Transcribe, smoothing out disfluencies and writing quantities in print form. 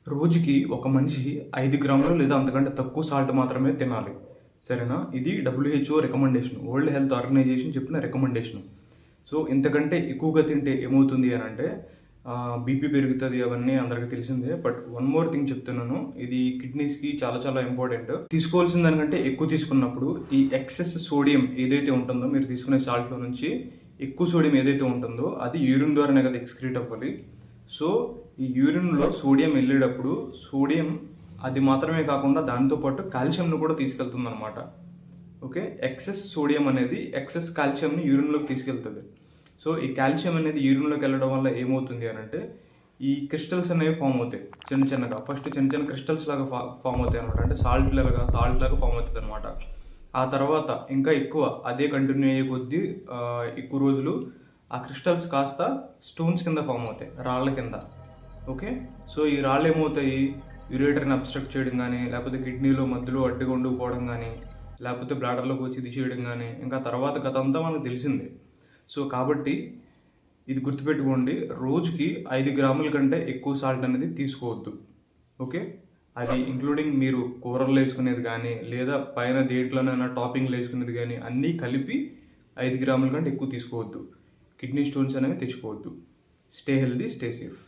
రోజుకి ఒక మనిషి 5 గ్రాములు లేదా అంతకంటే తక్కువ సాల్ట్ మాత్రమే తినాలి. సరేనా? ఇది WHO recommendation. World health organisation చెప్పిన రికమెండేషన్. సో, ఇంతకంటే ఎక్కువగా తింటే ఏమవుతుంది అనంటే బీపీ పెరుగుతది, అవన్నీ అందరికీ తెలిసిందే. బట్ వన్ మోర్ థింగ్ చెప్తున్నాను. ఇది కిడ్నీస్‌కి చాలా చాలా ఇంపార్టెంట్. తీసుకోవాల్సిన దానికంటే ఎక్కువ తీసుకున్నప్పుడు ఈ ఎక్సెస్ సోడియం ఏదైతే ఉంటుందో, మీరు తీసుకునే సాల్ట్‌లో నుంచి ఎక్కువ సోడియం ఏదైతే ఉంటుందో అది యూరిన్ ద్వారానే కదా ఎక్స్‌క్రీట్ అవ్వాలి. సో, ఈ యూరిన్‌లో సోడియం వెళ్ళేటప్పుడు సోడియం అది మాత్రమే కాకుండా దాంతో పాటు కాల్షియంను కూడా తీసుకెళ్తుందనమాట. ఓకే. ఎక్సెస్ సోడియం అనేది ఎక్సెస్ కాల్షియంని యూరిన్‌లోకి తీసుకెళ్తది. సో, ఈ కాల్షియం అనేది యూరిన్‌లోకి వెళ్ళడం వల్ల ఏమవుతుంది అనంటే ఈ క్రిస్టల్స్ అనేవి ఫామ్ అవుతాయి చిన్న చిన్నగా. ఫస్ట్ చిన్న చిన్న క్రిస్టల్స్ లాగా ఫామ్ అవుతాయి అనమాట. అంటే సాల్ట్ లాగా ఫామ్ అవుతదనమాట. ఆ తర్వాత ఇంకా ఎక్కువ అదే కంటిన్యూ అయ్యే కొద్దీ ఎక్కువ రోజులు ఆ క్రిస్టల్స్ కాస్త స్టోన్స్ కింద ఫామ్ అవుతాయి, రాళ్ళ కింద. ఓకే. సో, ఈ రాళ్ళు ఏమవుతాయి, యురేటర్ని అబ్స్ట్రక్ట్ చేయడం కానీ, లేకపోతే కిడ్నీలో మధ్యలో అడ్డుగా ఉండిపోవడం కానీ, లేకపోతే బ్లాడర్లోకి వచ్చి ఇది చేయడం కానీ, ఇంకా తర్వాత కథ అంతా మనకు తెలిసిందే. సో, కాబట్టి ఇది గుర్తుపెట్టుకోండి, రోజుకి 5 గ్రాముల కంటే ఎక్కువ సాల్ట్ అనేది తీసుకోవద్దు. ఓకే. అది ఇంక్లూడింగ్ మీరు కూరల్లో వేసుకునేది కానీ, లేదా పైన దేంట్లోనైనా టాపింగ్లు వేసుకునేది కానీ అన్నీ కలిపి 5 గ్రాముల కంటే ఎక్కువ తీసుకోవద్దు. కిడ్నీ స్టోన్స్ అనేవి తెచ్చుకోవద్దు. Stay healthy, stay safe.